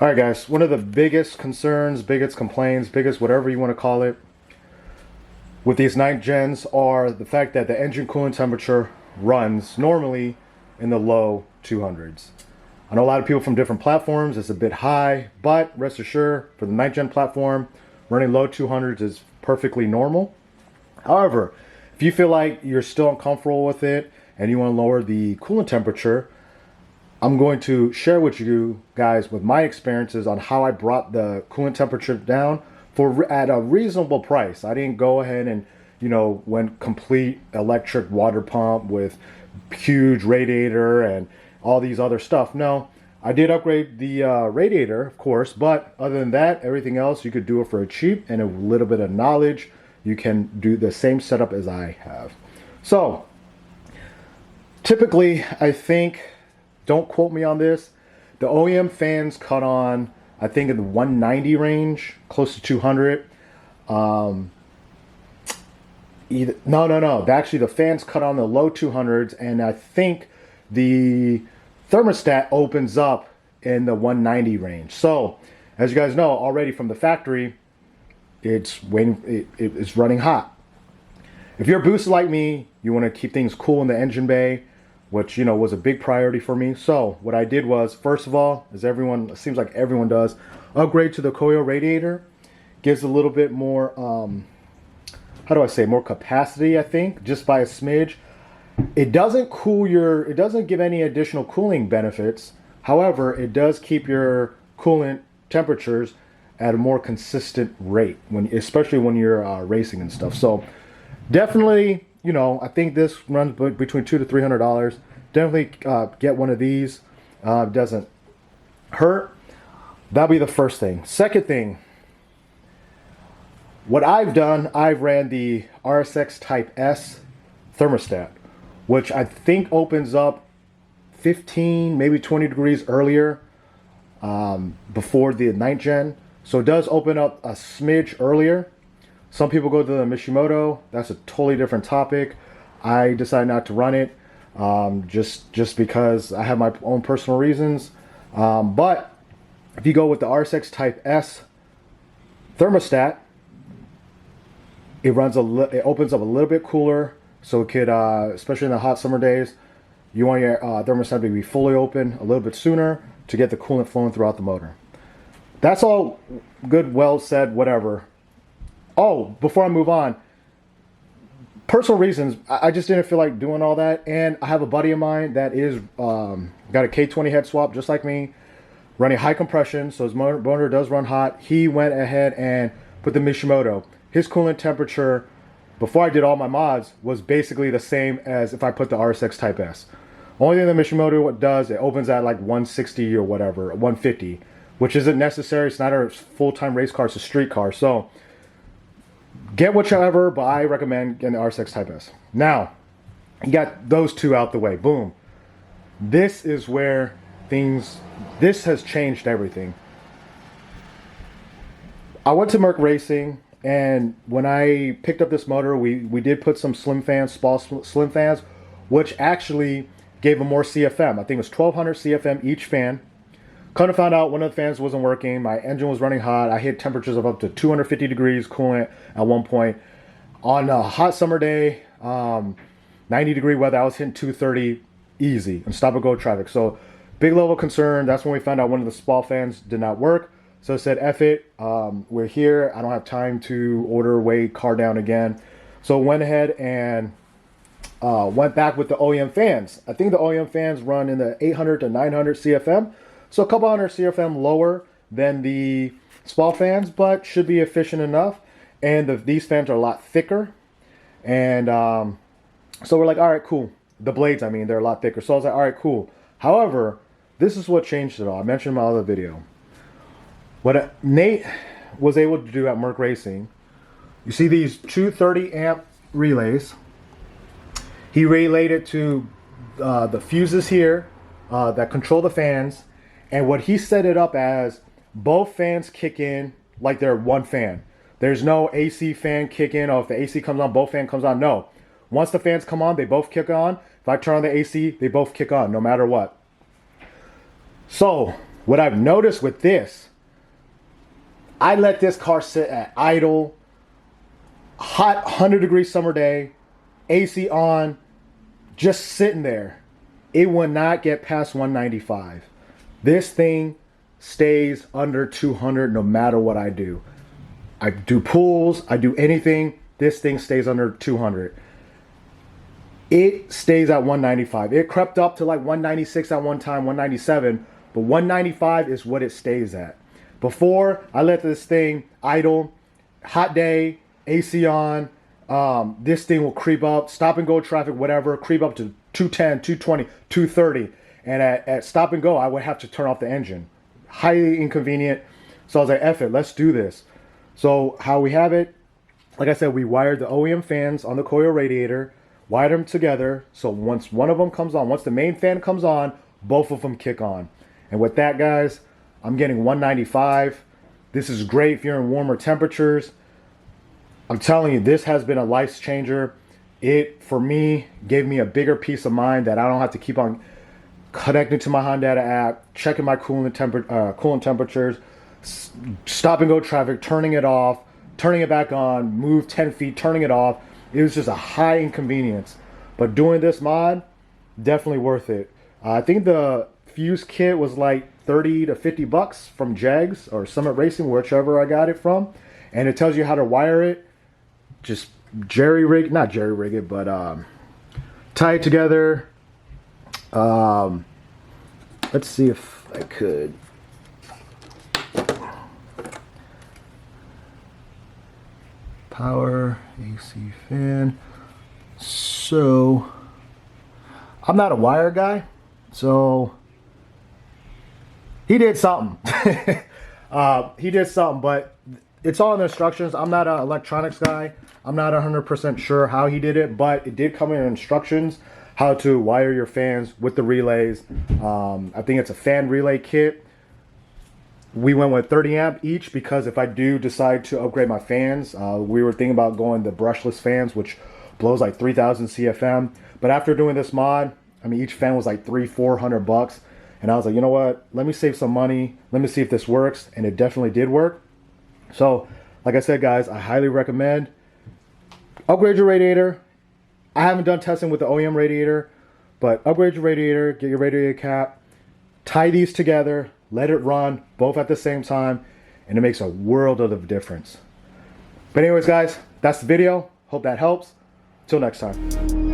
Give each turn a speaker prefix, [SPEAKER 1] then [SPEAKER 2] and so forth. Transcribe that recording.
[SPEAKER 1] All right, guys, one of the biggest concerns, biggest complaints, biggest whatever you want to call it with these 9th gens are the fact that the engine coolant temperature runs normally in the low 200s. I know a lot of people from different platforms, it's a bit high, but rest assured, for the 9th gen platform, running low 200s is perfectly normal. However, if you feel like you're still uncomfortable with it and you want to lower the coolant temperature, I'm going to share with you guys with my experiences on how I brought the coolant temperature down at a reasonable price. I didn't go ahead and, went complete electric water pump with huge radiator and all these other stuff. No, I did upgrade the radiator, of course, but other than that, everything else you could do it for a cheap and a little bit of knowledge. You can do the same setup as I have. So, typically, I think, don't quote me on this, the OEM fans cut on, I think, in the 190 range, close to 200. No. Actually, the fans cut on the low 200s, and I think the thermostat opens up in the 190 range. So, as you guys know already from the factory, it's running hot. If you're a booster like me, you want to keep things cool in the engine bay, which, was a big priority for me. So what I did was, first of all, it seems like everyone does, upgrade to the coil radiator. Gives a little bit more, more capacity, I think, just by a smidge. It doesn't give any additional cooling benefits. However, it does keep your coolant temperatures at a more consistent rate, especially when you're racing and stuff. So definitely, I think this runs between $200 to $300. Definitely get one of these. It doesn't hurt. That'll be the first thing. Second thing, what I've done, I've ran the RSX Type S thermostat, which I think opens up 15, maybe 20 degrees earlier before the 9th gen. So it does open up a smidge earlier. Some people go to the Mishimoto. That's a totally different topic. I decided not to run it just because I have my own personal reasons. But if you go with the RSX Type S thermostat, it opens up a little bit cooler, so it could, especially in the hot summer days, you want your thermostat to be fully open a little bit sooner to get the coolant flowing throughout the motor. That's all good, well said, whatever. Oh, before I move on, personal reasons, I just didn't feel like doing all that. And I have a buddy of mine that is got a K20 head swap, just like me, running high compression, so his motor does run hot. He went ahead and put the Mishimoto. His coolant temperature, before I did all my mods, was basically the same as if I put the RSX Type S. Only thing the Mishimoto does, it opens at like 160 or whatever, 150, which isn't necessary. It's not a full-time race car, it's a street car. So get whichever, but I recommend getting the RSX Type S. Now, you got those two out the way. Boom. This is where this has changed everything. I went to Merc Racing, and when I picked up this motor, we did put some slim fans, small slim fans, which actually gave them more CFM. I think it was 1200 CFM each fan. Kind of found out one of the fans wasn't working. My engine was running hot. I hit temperatures of up to 250 degrees coolant at one point. On a hot summer day, 90-degree weather, I was hitting 230 easy in stop-and-go traffic. So big level of concern. That's when we found out one of the small fans did not work. So I said, F it. We're here. I don't have time to order, wait, car down again. So went ahead and went back with the OEM fans. I think the OEM fans run in the 800 to 900 CFM. So a couple hundred CFM lower than the small fans, but should be efficient enough. And these fans are a lot thicker. And so we're like, all right, cool. The blades, they're a lot thicker. So I was like, all right, cool. However, this is what changed it all. I mentioned in my other video. What Nate was able to do at Merc Racing, you see these 230 amp relays. He relayed it to the fuses here that control the fans. And what he set it up as, both fans kick in like they're one fan. There's no AC fan kick in, or if the AC comes on, both fan comes on. No. Once the fans come on, they both kick on. If I turn on the AC, they both kick on, no matter what. So, What I've noticed with this, I let this car sit at idle, hot 100-degree summer day, AC on, just sitting there. It will not get past 195. This thing stays under 200 no matter what I do. I do pools, I do anything, this thing stays under 200. It stays at 195. It crept up to like 196 at one time, 197, but 195 is what it stays at. Before, I let this thing idle, hot day, AC on, this thing will creep up, stop and go traffic, whatever, creep up to 210, 220, 230. And at stop and go, I would have to turn off the engine. Highly inconvenient. So I was like, F it, let's do this. So how we have it, like I said, we wired the OEM fans on the coil radiator, wired them together. So once one of them comes on, once the main fan comes on, both of them kick on. And with that, guys, I'm getting 195. This is great if you're in warmer temperatures. I'm telling you, this has been a life changer. It, for me, gave me a bigger peace of mind that I don't have to keep on connecting to my Honda app, checking my coolant temperatures, stop and go traffic, turning it off, turning it back on, move 10 feet, turning it off. It was just a high inconvenience. But doing this mod, definitely worth it. I think the fuse kit was like 30 to 50 bucks from Jags or Summit Racing, whichever I got it from. And it tells you how to wire it. Just not jerry rig it, but tie it together. Let's see if I could. Power, AC fan. So, I'm not a wire guy, so he did something. He did something, but it's all in the instructions. I'm not an electronics guy. I'm not 100% sure how he did it, but it did come in instructions how to wire your fans with the relays. I think it's a fan relay kit. We went with 30 amp each because if I do decide to upgrade my fans, we were thinking about going the brushless fans, which blows like 3,000 CFM. But after doing this mod, I mean, each fan was like $300-400 bucks. And I was like, you know what? Let me save some money. Let me see if this works. And it definitely did work. So, like I said, guys, I highly recommend upgrade your radiator. I haven't done testing with the OEM radiator, but upgrade your radiator, get your radiator cap, tie these together, let it run both at the same time, and it makes a world of a difference. But anyways, guys, that's the video. Hope that helps. Till next time.